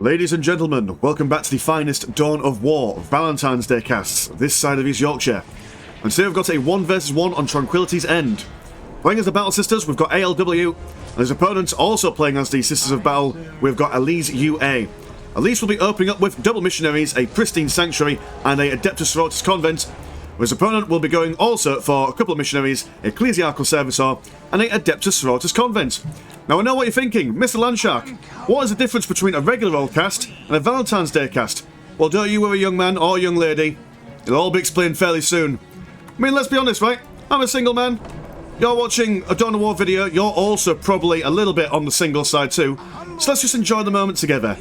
Ladies and gentlemen, welcome back to the finest Dawn of War Valentine's Day casts this side of East Yorkshire. And today we've got a 1 vs 1 on Tranquility's End. Playing as the Battle Sisters, we've got ALW, and his opponents also playing as the Sisters of Battle, we've got Elise UA. Elise will be opening up with double missionaries, a pristine sanctuary, and a Adeptus Sororitas convent. His opponent will be going also for a couple of missionaries, ecclesiarchal servitor, and a Adeptus Sororitas convent. Now I know what you're thinking, Mr. Landshark, what is the difference between a regular old cast and a Valentine's Day cast? Well, don't you worry, young man or young lady, it'll all be explained fairly soon. I mean, let's be honest, right? I'm a single man. You're watching a Dawn of War video, you're also probably a little bit on the single side too, so let's just enjoy the moment together.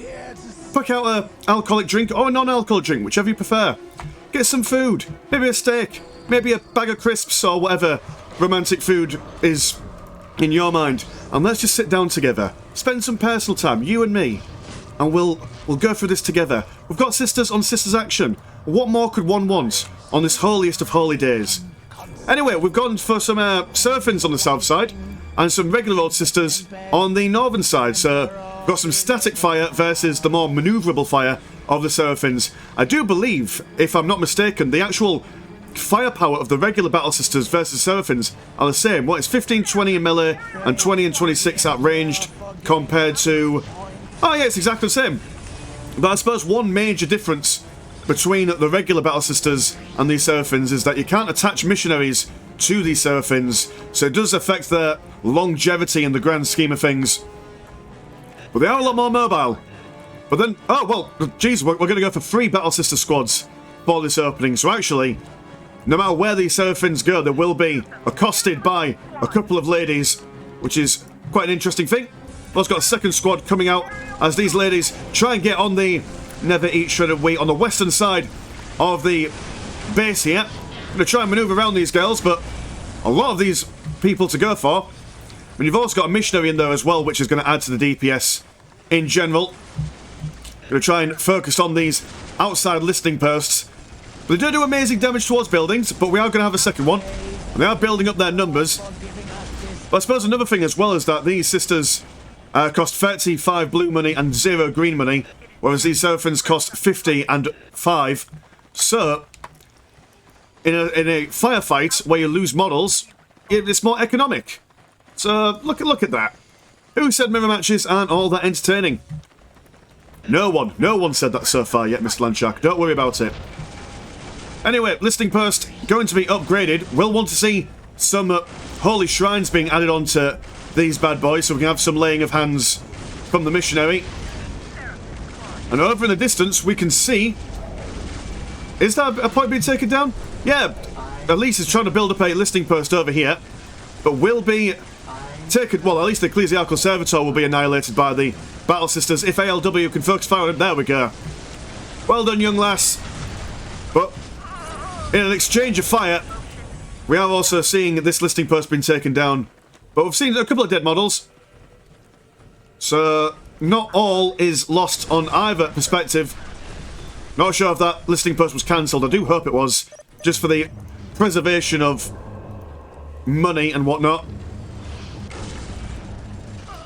Pick out an alcoholic drink or a non-alcoholic drink, whichever you prefer. Get some food, maybe a steak, maybe a bag of crisps or whatever romantic food is in your mind, and let's just sit down together, spend some personal time, you and me, and we'll go through this together. We've got sisters on sisters action. What more could one want on this holiest of holy days? Anyway, we've gone for some Seraphins on the south side and some regular old sisters on the northern side, so we've got some static fire versus the more manoeuvrable fire of the Seraphins. I do believe, if I'm not mistaken, the actual firepower of the regular Battle Sisters versus Seraphins are the same. What, it's 15-20 in melee and 20 and 26 at ranged compared to... Oh yeah, it's exactly the same. But I suppose one major difference between the regular Battle Sisters and these Seraphins is that you can't attach missionaries to these Seraphins, so it does affect their longevity in the grand scheme of things. But they are a lot more mobile. But then, oh well, geez, we're going to go for 3 Battle Sister squads for this opening, so actually, no matter where these Seraphins go, they will be accosted by a couple of ladies, which is quite an interesting thing. We've got a second squad coming out as these ladies try and get on the Never Eat Shredded Wheat on the western side of the base here. I'm going to try and manoeuvre around these girls, but a lot of these people to go for. And you've also got a missionary in there as well, which is going to add to the DPS in general. Going to try and focus on these outside listening posts. They do amazing damage towards buildings, but we are going to have a second one. And they are building up their numbers. But I suppose another thing as well is that these sisters cost 35 blue money and 0 green money, whereas these Seraphins cost 50 and 5. So, in a firefight where you lose models, it's more economic. So, look at that. Who said mirror matches aren't all that entertaining? No one said that so far yet, Mr. Landshark. Don't worry about it. Anyway, listing post going to be upgraded. We'll want to see some holy shrines being added onto these bad boys, so we can have some laying of hands from the missionary. And over in the distance, we can see... Is that a point being taken down? Yeah, Elise is trying to build up a listing post over here, but will be taken... Well, at least the ecclesiarchal servitor will be annihilated by the Battle Sisters if ALW can focus fire on him. There we go. Well done, young lass. But in an exchange of fire, we are also seeing this listing post being taken down. But we've seen a couple of dead models. So, not all is lost on either perspective. Not sure if that listing post was cancelled. I do hope it was. Just for the preservation of money and whatnot.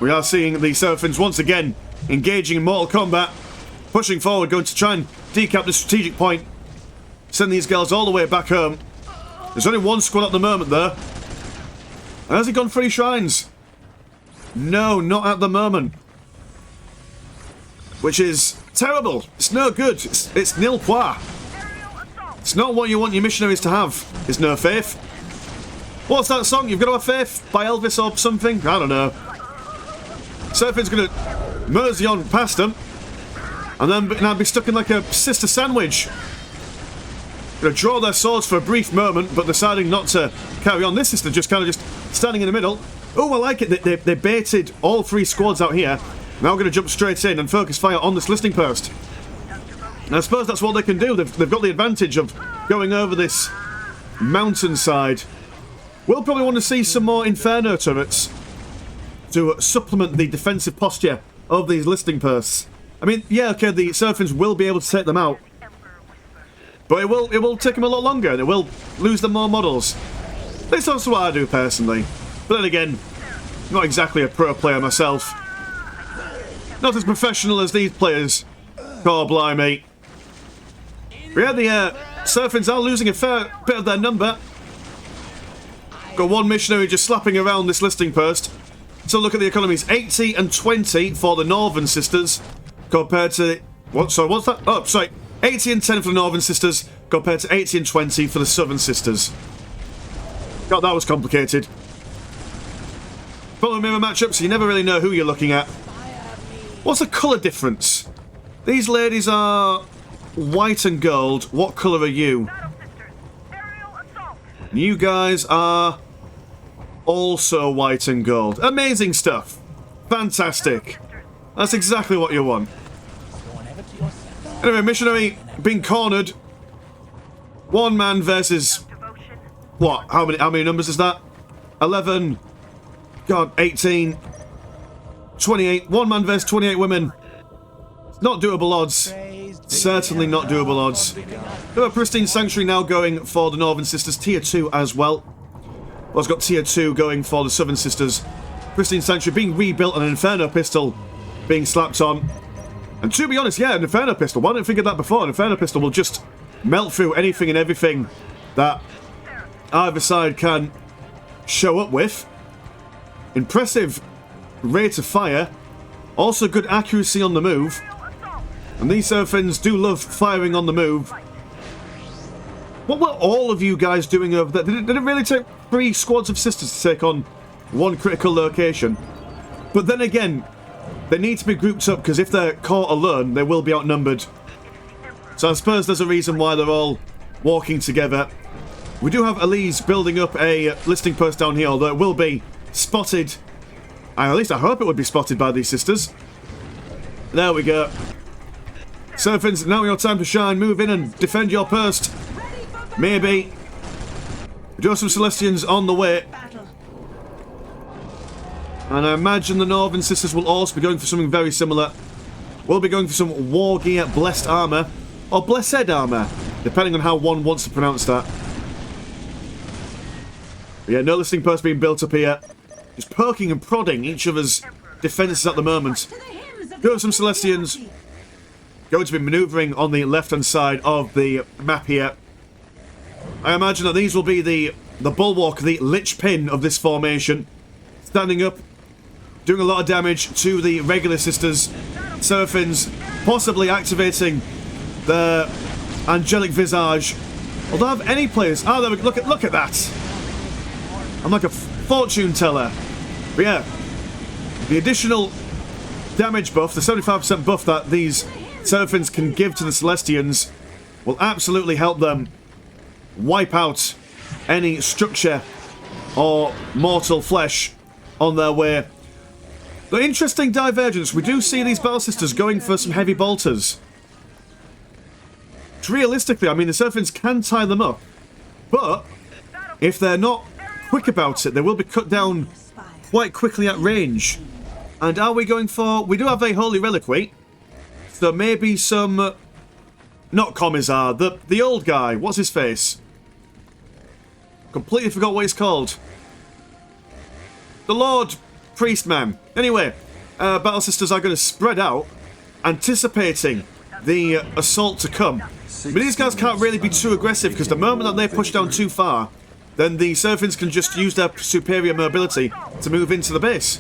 We are seeing the Seraphins once again engaging in mortal combat. Pushing forward, going to try and decap the strategic point. Send these girls all the way back home. There's only one squad at the moment, though. And has he gone 3 shrines? No, not at the moment. Which is terrible. It's no good. It's nil pois. It's not what you want your missionaries to have, is no faith. What's that song? You've got to have faith by Elvis or something? I don't know. Seraphin's going to mosey on past them. And then now be stuck in like a sister sandwich. Going to draw their swords for a brief moment, but deciding not to carry on. This sister just kind of just standing in the middle. Oh, I like it. They baited all 3 squads out here. Now we're going to jump straight in and focus fire on this listing post. And I suppose that's what they can do. They've got the advantage of going over this mountainside. We'll probably want to see some more Inferno turrets to supplement the defensive posture of these listing posts. I mean, yeah, okay, the Seraphins will be able to take them out. But it will take them a lot longer, and it will lose them more models. At least that's what I do, personally. But then again, I'm not exactly a pro player myself. Not as professional as these players. God blimey. Yeah, the Seraphians are losing a fair bit of their number. Got one missionary just slapping around this listing post. So look at the economies. 80 and 20 for the Northern Sisters compared to... What? Sorry, what's that? Oh, sorry. 80 and 10 for the Northern Sisters compared to 80 and 20 for the Southern Sisters. God, that was complicated. Follow mirror matchup, so you never really know who you're looking at. What's the colour difference? These ladies are white and gold. What colour are you? You guys are also white and gold. Amazing stuff. Fantastic. That's exactly what you want. Anyway, missionary being cornered. One man versus... What? How many numbers is that? 11. God, 18. 28. One man versus 28 women. Not doable odds. Certainly not doable odds. We have a Pristine Sanctuary now going for the Northern Sisters. Tier 2 as well. Well, it's got Tier 2 going for the Southern Sisters. Pristine Sanctuary being rebuilt and an Inferno Pistol being slapped on. And to be honest, yeah, an Inferno Pistol. Why didn't I think of that before? An Inferno Pistol will just melt through anything and everything that either side can show up with. Impressive rate of fire. Also good accuracy on the move. And these Seraphins do love firing on the move. What were all of you guys doing over there? Did it really take 3 squads of sisters to take on one critical location? But then again, they need to be grouped up because if they're caught alone, they will be outnumbered. So I suppose there's a reason why they're all walking together. We do have Elise building up a listing post down here, although it will be spotted. At least I hope it would be spotted by these sisters. There we go. Seraphins, now your time to shine. Move in and defend your post. Maybe. We do have some Celestians on the way. And I imagine the Northern Sisters will also be going for something very similar. We'll be going for some War Gear Blessed Armour. Or Blessed Armour, depending on how one wants to pronounce that. But yeah, no listing post being built up here. Just poking and prodding each other's defences at the moment. Go with some Celestians. Going to be manoeuvring on the left-hand side of the map here. I imagine that these will be the bulwark, the lich pin of this formation. Standing up, doing a lot of damage to the regular sisters. Seraphins possibly activating the angelic visage. Will they have any players? Oh, there we, look at that. I'm like a fortune teller. But yeah, the additional damage buff, the 75% buff that these Seraphins can give to the Celestians will absolutely help them wipe out any structure or mortal flesh on their way. The interesting divergence, we do see these Battle Sisters going for some heavy bolters. Realistically, I mean, the Seraphins can tie them up, but if they're not quick about it, they will be cut down quite quickly at range. And are we going for... We do have a Holy Reliquary, so maybe some... Not Commissar, the old guy. What's his face? Completely forgot what he's called. The Lord Priestman. Anyway, Battle Sisters are going to spread out, anticipating the assault to come. But these guys can't really be too aggressive, because the moment that they push down too far, then the Seraphins can just use their superior mobility to move into the base.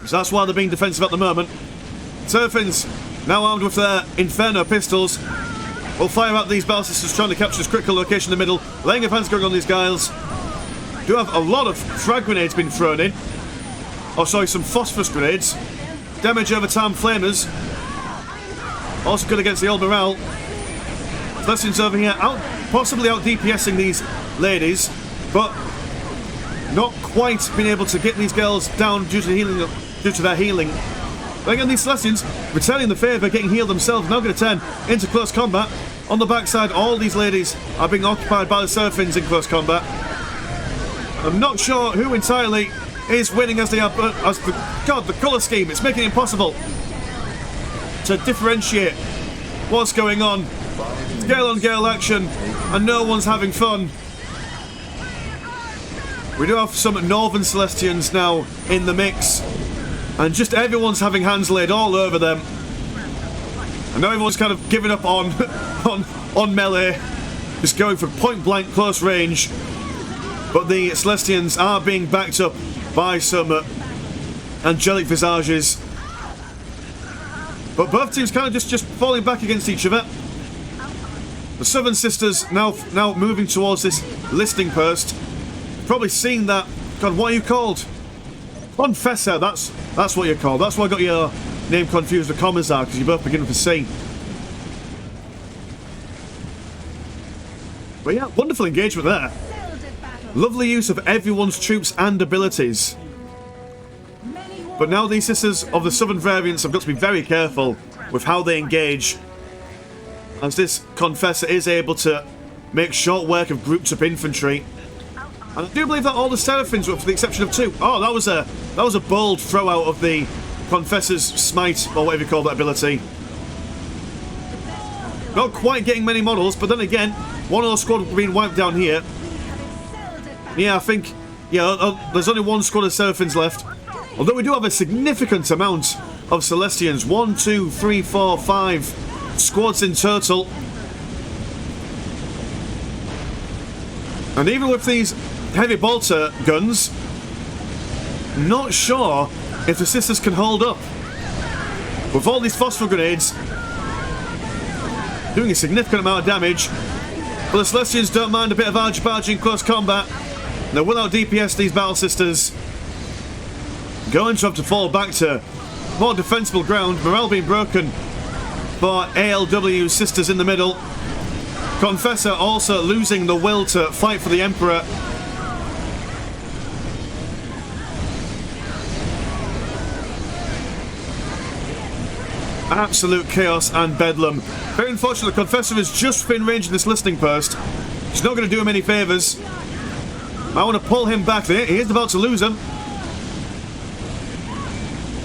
So that's why they're being defensive at the moment. Seraphins, now armed with their Inferno pistols, will fire at these Battle Sisters trying to capture this critical location in the middle. Laying of hands going on these guys. Do have a lot of frag grenades being thrown in. Oh, sorry, some phosphorus grenades. Damage over time flamers. Also good against the old morale. Celestians over here, possibly out DPSing these ladies, but not quite being able to get these girls down due to their healing. But again, these Celestians returning the favour, getting healed themselves, now going to turn into close combat. On the backside, all these ladies are being occupied by the Seraphins in close combat. I'm not sure who entirely is winning as they are, but as the colour scheme, it's making it impossible to differentiate what's going on. It's girl on girl action, and no one's having fun. We do have some Northern Celestians now in the mix. And just everyone's having hands laid all over them. And now everyone's kind of giving up on on melee. Just going for point blank close range. But the Celestians are being backed up by some angelic visages. But both teams kind of just falling back against each other. The Southern Sisters now moving towards this listing post. Probably seen that. God, what are you called? Confessor, that's what you're called. That's why I got your name confused with Commissar, because you both begin with a C. But yeah, wonderful engagement there. Lovely use of everyone's troops and abilities. But now these sisters of the southern variants have got to be very careful with how they engage, as this Confessor is able to make short work of grouped up infantry. And I do believe that all the Seraphins were, for the exception of 2. Oh, that was a bold throw out of the Confessor's smite, or whatever you call that ability. Not quite getting many models, but then again, one of the squad being wiped down here. Yeah, I think, yeah, there's only one squad of Seraphins left. Although we do have a significant amount of Celestians. 1, 2, 3, 4, 5 squads in total. And even with these heavy bolter guns, not sure if the sisters can hold up. With all these phosphor grenades doing a significant amount of damage, but the Celestians don't mind a bit of argy-bargy in close combat. They will out DPS these battle sisters. Going to have to fall back to more defensible ground. Morale being broken for ALW sisters in the middle. Confessor also losing the will to fight for the Emperor. Absolute chaos and bedlam. Very unfortunate, the Confessor has just been ranged in this listening post. He's not going to do him any favours. I want to pull him back there. He is about to lose him,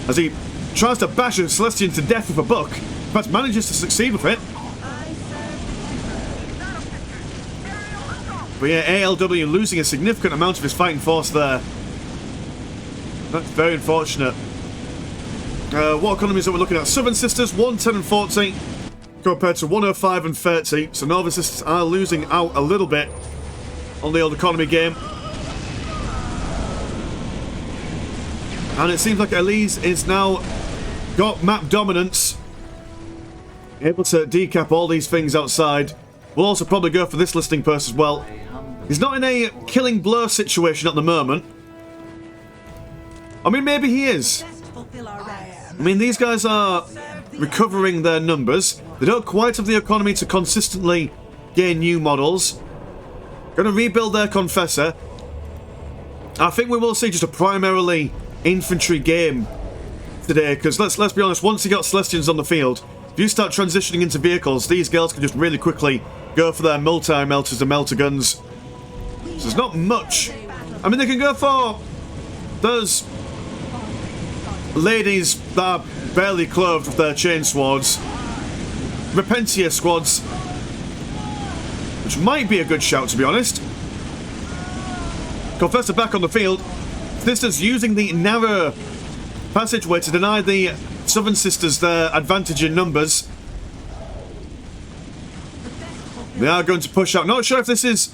as he tries to bash a Celestian to death with a book, but manages to succeed with it. But yeah, ALW losing a significant amount of his fighting force there. That's very unfortunate. What economies are we looking at? Southern Sisters, 110 and 40, compared to 105 and 30. So Northern Sisters are losing out a little bit on the old economy game. And it seems like Elise is now got map dominance, able to decap all these things outside. We'll also probably go for this listing post as well. He's not in a killing blow situation at the moment. I mean, maybe he is. I mean, these guys are recovering their numbers. They don't quite have the economy to consistently gain new models. Going to rebuild their Confessor. I think we will see just a primarily infantry game today, because let's be honest, once you got Celestians on the field, if you start transitioning into vehicles, these girls can just really quickly go for their multi-melters and melter guns. So there's not much. I mean, they can go for those ladies that are barely clothed with their chain swords, Repentia squads, which might be a good shout, to be honest. Confessor back on the field. Sisters using the narrow passageway to deny the Southern Sisters their advantage in numbers. They are going to push out. Not sure if this is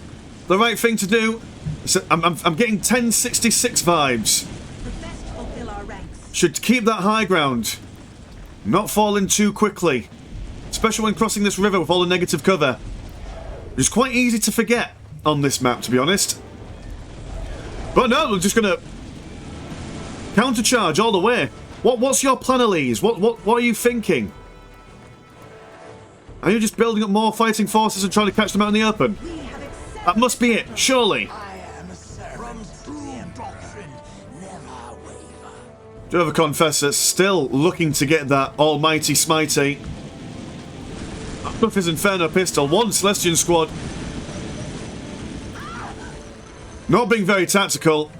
the right thing to do. So I'm getting 1066 vibes. Should keep that high ground. Not fall in too quickly. Especially when crossing this river with all the negative cover. It's quite easy to forget on this map, to be honest. But no, we're just going to countercharge all the way. What's your plan, Elise? What are you thinking? Are you just building up more fighting forces and trying to catch them out in the open? That must be it, surely. Do have a Confessor still looking to get that almighty smitey. Up his Inferno pistol. One Celestian squad. Not being very tactical.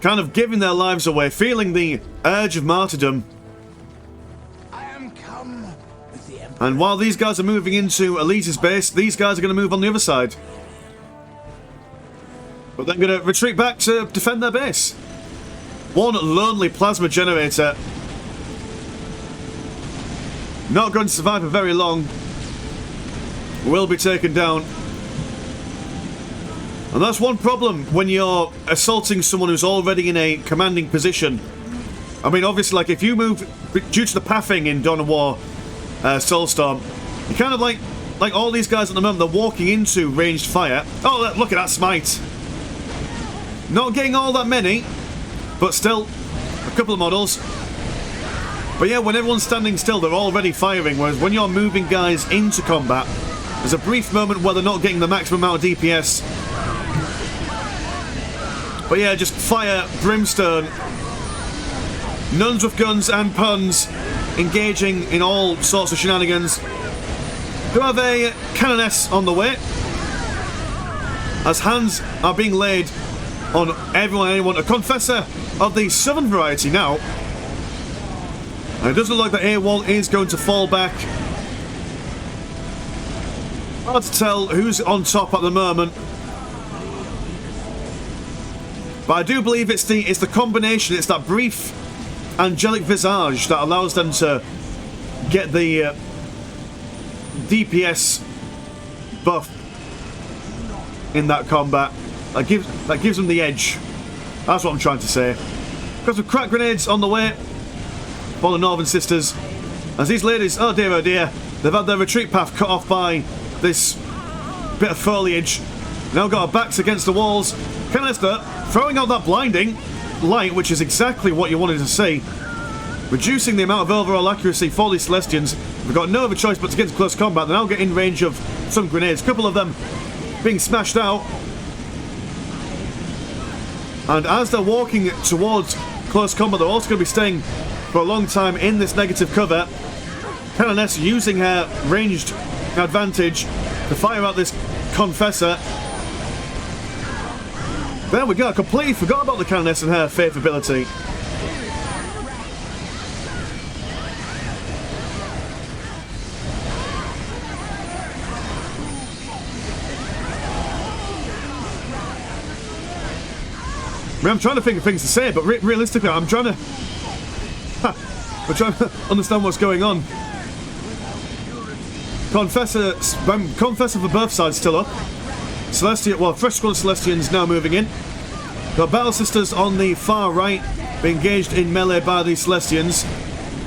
Kind of giving their lives away. Feeling the urge of martyrdom. And while these guys are moving into Elise's base, these guys are going to move on the other side. But they're going to retreat back to defend their base. One lonely plasma generator Not going to survive for very long. Will be taken down. And that's one problem when you're assaulting someone who's already in a commanding position. I mean, obviously, like, if you move, due to the pathing in Dawn of War, Soulstorm, you kind of like all these guys at the moment, they're walking into ranged fire. Oh, look at that smite. Not getting all that many, but still, a couple of models. But yeah, when everyone's standing still, they're already firing, whereas when you're moving guys into combat, there's a brief moment where they're not getting the maximum amount of DPS. But yeah, just fire, brimstone, nuns with guns and puns, engaging in all sorts of shenanigans. Do have a Canoness on the way, as hands are being laid on everyone and anyone. A Confessor of the Southern variety now. And it does look like the A-wall is going to fall back. Hard to tell who's on top at the moment. But I do believe it's the combination, it's that brief angelic visage that allows them to get the DPS buff in that combat. That gives them the edge. That's what I'm trying to say. Got some crack grenades on the way for the Northern Sisters. As these ladies, oh dear, they've had their retreat path cut off by this bit of foliage. Now got our backs against the walls. Canister throwing out that blinding light, which is exactly what you wanted to see. Reducing the amount of overall accuracy for these Celestians. We've got no other choice but to get into close combat. They now get in range of some grenades. A couple of them being smashed out. And as they're walking towards close combat, they're also going to be staying for a long time in this negative cover. Canoness using her ranged advantage to fire out this Confessor. There we go, I completely forgot about the Canoness and her faith ability. I mean, I'm trying to think of things to say, but realistically, I'm trying to understand what's going on. Confessor for both sides still up. Celestial, well, fresh squad of Celestians now moving in. Got Battle Sisters on the far right, being engaged in melee by the Celestians.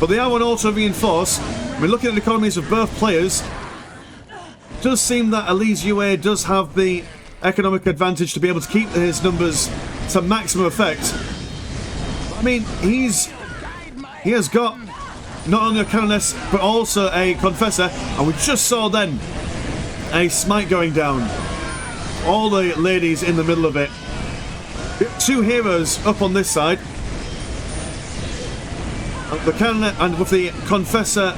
But they are on auto reinforce. I mean, looking at the economies of both players, it does seem that Elise UA does have the economic advantage to be able to keep his numbers to maximum effect. I mean, he has got not only a Canoness, but also a Confessor, and we just saw then a smite going down. All the ladies in the middle of it. Two heroes up on this side. The Canoness, and with the Confessor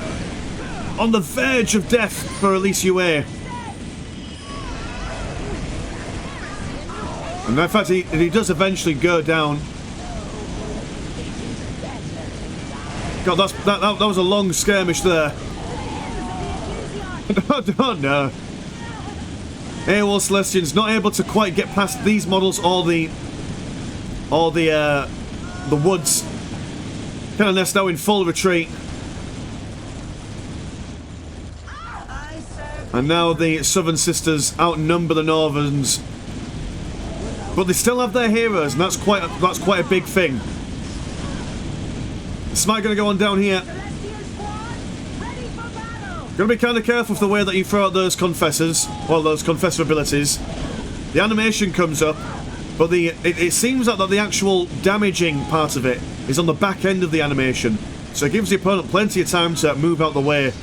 on the verge of death for Elise UA. And in fact, he does eventually go down. God, that was a long skirmish there. Oh no. AWOL Celestians not able to quite get past these models or the woods. Canoness now in full retreat. And now the Southern Sisters outnumber the Northerns. But they still have their heroes, and that's quite a big thing. Smite going to go on down here. Got to be kind of careful with the way that you throw out those Confessors, well, those Confessor abilities. The animation comes up, but it seems like that the actual damaging part of it is on the back end of the animation, so it gives the opponent plenty of time to move out the way.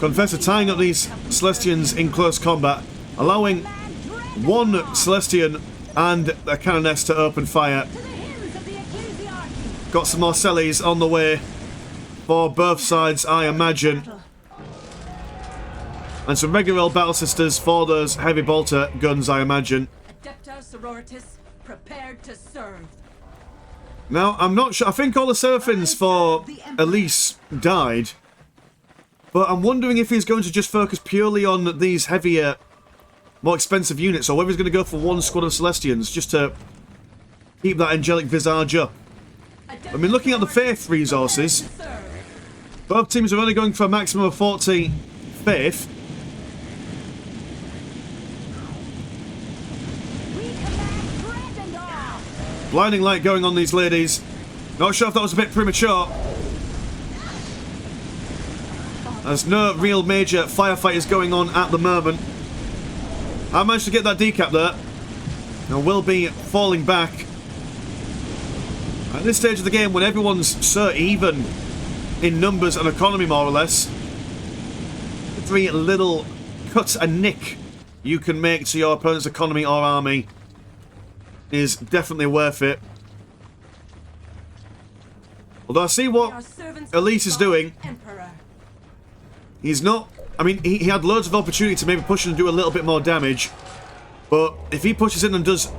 Confessor tying up these Celestians in close combat, allowing one Celestian and a Canoness to open fire. Got some more Cellies on the way for both sides, I imagine. And some regular old Battle Sisters for those heavy bolter guns, I imagine. Prepared to serve. Now, I'm not sure. I think all the Seraphins for Elise died. But I'm wondering if he's going to just focus purely on these heavier, more expensive units, or whether he's going to go for one squad of Celestians just to keep that angelic visage up. I mean, looking at the faith resources, both teams are only going for a maximum of 40 faith. Blinding light going on these ladies. Not sure if that was a bit premature. There's no real major firefighters going on at the moment. I managed to get that decap there. And will be falling back. At this stage of the game, when everyone's so even in numbers and economy, more or less, every little cut and nick you can make to your opponent's economy or army is definitely worth it. Although I see what Elise is doing. He's not... I mean, he had loads of opportunity to maybe push and do a little bit more damage. But if he pushes in and does...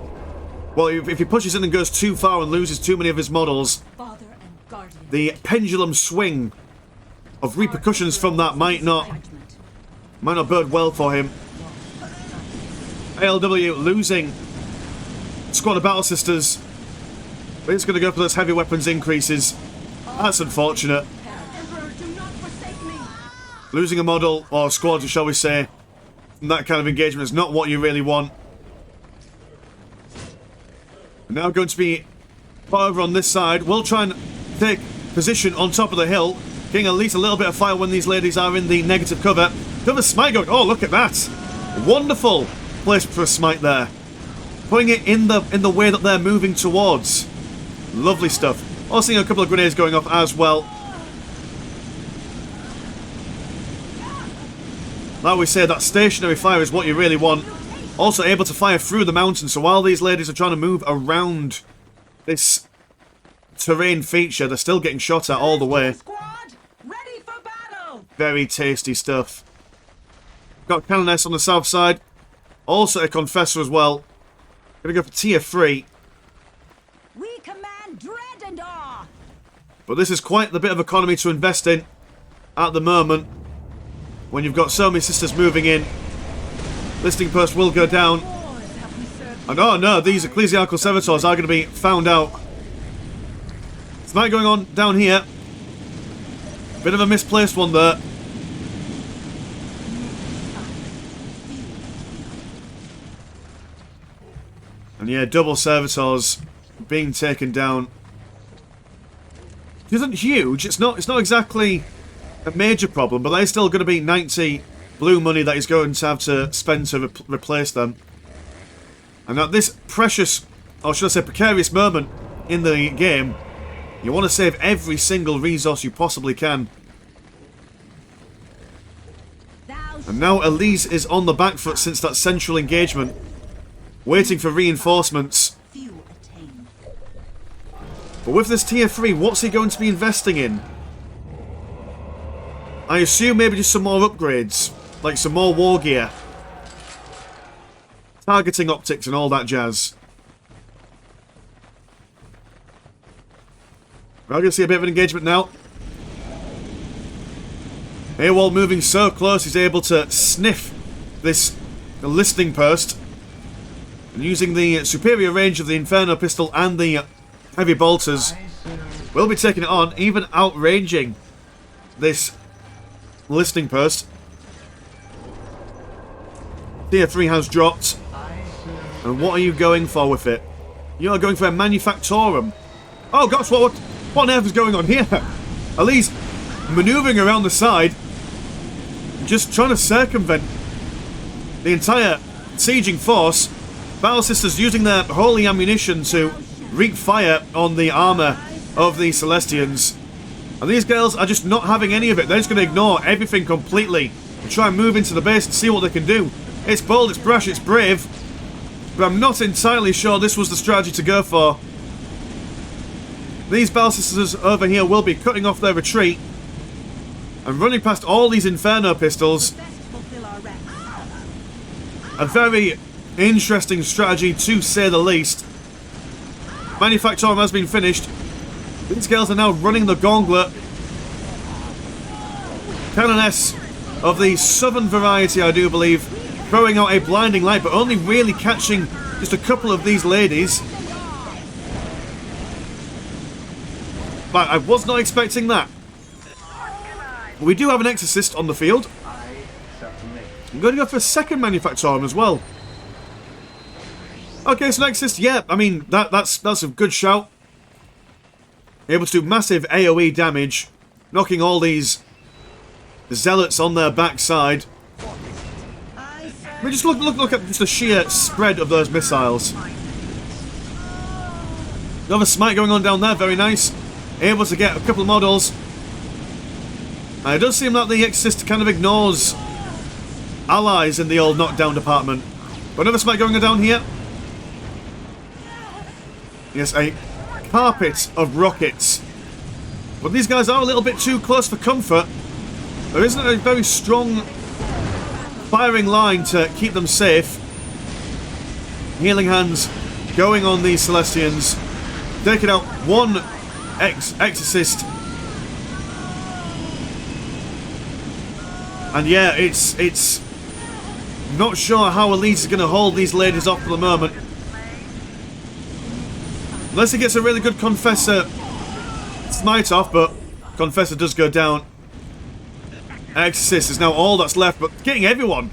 Well, if he pushes in and goes too far and loses too many of his models, the pendulum swing of repercussions from that might not bode well for him. ALW losing squad of Battle Sisters, but it's going to go for those heavy weapons increases. That's unfortunate. Losing a model, or squad, shall we say, from that kind of engagement is not what you really want. Now going to be put over on this side. We'll try and take position on top of the hill, getting at least a little bit of fire when these ladies are in the negative cover. Cover smite going. Oh, look at that! Wonderful place for a smite there. Putting it in the way that they're moving towards. Lovely stuff. Also seeing a couple of grenades going off as well. Like we say, that stationary fire is what you really want. Also able to fire through the mountain, so while these ladies are trying to move around this terrain feature, they're still getting shot at all the way. Very tasty stuff. Got Canoness on the south side. Also a Confessor as well. Gonna go for tier 3. We command dread and awe. But this is quite the bit of economy to invest in at the moment. When you've got so many sisters moving in. Listing post will go down. And oh no, these ecclesiastical servitors are going to be found out. Smite going on down here. Bit of a misplaced one there. And yeah, double servitors being taken down. It isn't huge. It's not exactly a major problem, but there's still going to be 90 blue money that he's going to have to spend to replace them. And at this precious, or should I say precarious moment in the game, you want to save every single resource you possibly can. And now Elise is on the back foot since that central engagement, waiting for reinforcements. But with this tier 3, what's he going to be investing in? I assume maybe just some more upgrades. Like some more war gear. Targeting optics and all that jazz. We're going to see a bit of an engagement now. AWOL moving so close, he's able to sniff this listening post. And using the superior range of the Inferno pistol and the heavy bolters, will be taking it on, even outranging this listening post. Tier 3 has dropped. And what are you going for with it? You are going for a Manufactorum. Oh gosh, what on earth is going on here? Elise manoeuvring around the side, just trying to circumvent the entire sieging force. Battle Sisters using their holy ammunition to wreak fire on the armour of the Celestians. And these girls are just not having any of it. They're just going to ignore everything completely and try and move into the base and see what they can do. It's bold, it's brash, it's brave, but I'm not entirely sure this was the strategy to go for. These Battle Sisters over here will be cutting off their retreat and running past all these Inferno pistols. A very interesting strategy, to say the least. Manufactorum has been finished. These girls are now running the gauntlet. Canoness of the southern variety, I do believe, throwing out a blinding light, but only really catching just a couple of these ladies. But I was not expecting that. We do have an Exorcist on the field. I'm going to go for a second Manufactorum as well. Okay, so Exorcist, yeah, I mean, that's a good shout. Able to do massive AoE damage, knocking all these zealots on their backside. I mean, just look at just the sheer spread of those missiles. Another smite going on down there, very nice. Able to get a couple of models. It does seem like the Exorcist kind of ignores allies in the old knockdown department. But another smite going on down here. Yes, a carpet of rockets. But these guys are a little bit too close for comfort. There isn't a very strong firing line to keep them safe. Healing hands going on these Celestians. Taking out one Exorcist. And yeah, it's not sure how Elise is going to hold these ladies off for the moment. Unless he gets a really good Confessor smite off, but Confessor does go down. Exorcist is now all that's left, but getting everyone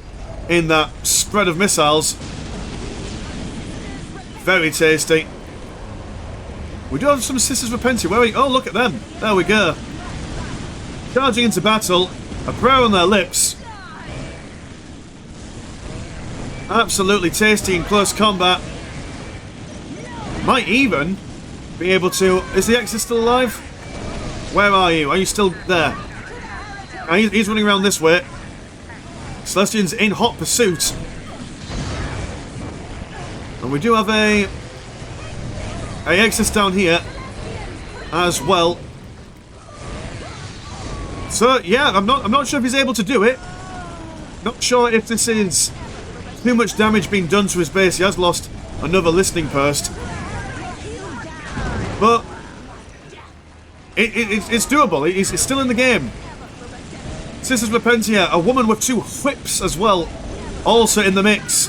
in that spread of missiles. Very tasty. We do have some Sisters of Repentia. Where are we? Oh, look at them. There we go. Charging into battle. A prayer on their lips. Absolutely tasty in close combat. Might even be able to... Is the Exorcist still alive? Where are you? Are you still there? He's running around this way. Celestian's in hot pursuit. And we do have a Exorcist down here as well. So yeah, I'm not sure if he's able to do it. Not sure if this is too much damage being done to his base. He has lost another listening post. But it's doable. It's still in the game. Sisters of Repentia, a woman with 2 whips as well, also in the mix.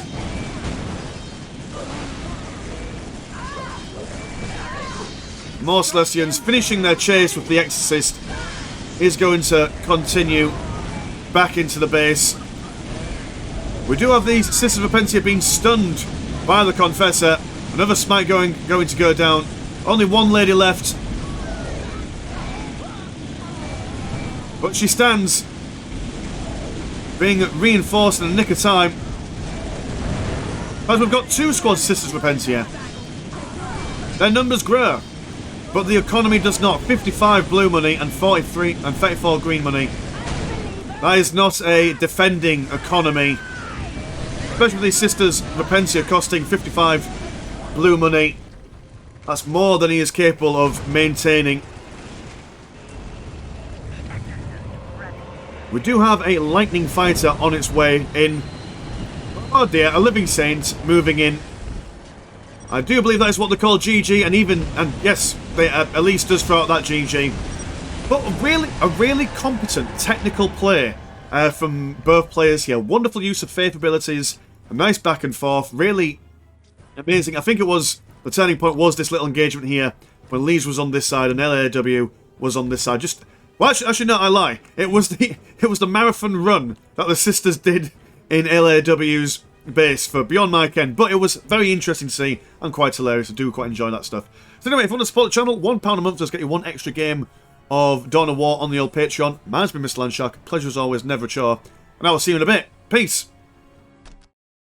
More Celestians finishing their chase with the Exorcist is going to continue back into the base. We do have these Sisters of Repentia being stunned by the Confessor. Another smite going to go down. Only one lady left. But she stands, being reinforced in the nick of time. As we've got 2 squads of Sisters of Repentia. Their numbers grow, but the economy does not. 55 blue money and 34 green money. That is not a defending economy. Especially with these Sisters of Repentia costing 55 blue money. That's more than he is capable of maintaining. We do have a lightning fighter on its way in. Oh dear, a living saint moving in. I do believe that is what they call GG, and yes, Elise does throw out that GG. But a really competent technical play from both players here. Wonderful use of faith abilities, a nice back and forth, really amazing. I think it was the turning point was this little engagement here when Elise was on this side and LAW was on this side. Well, actually, no, I lie. It was the marathon run that the sisters did in LAW's base for Beyond My Ken, but it was very interesting to see and quite hilarious. I do quite enjoy that stuff. So anyway, if you want to support the channel, £1 a month does get you 1 extra game of Dawn of War on the old Patreon. Mine's been Mr. Landshark. Pleasure as always, never a chore. And I will see you in a bit. Peace.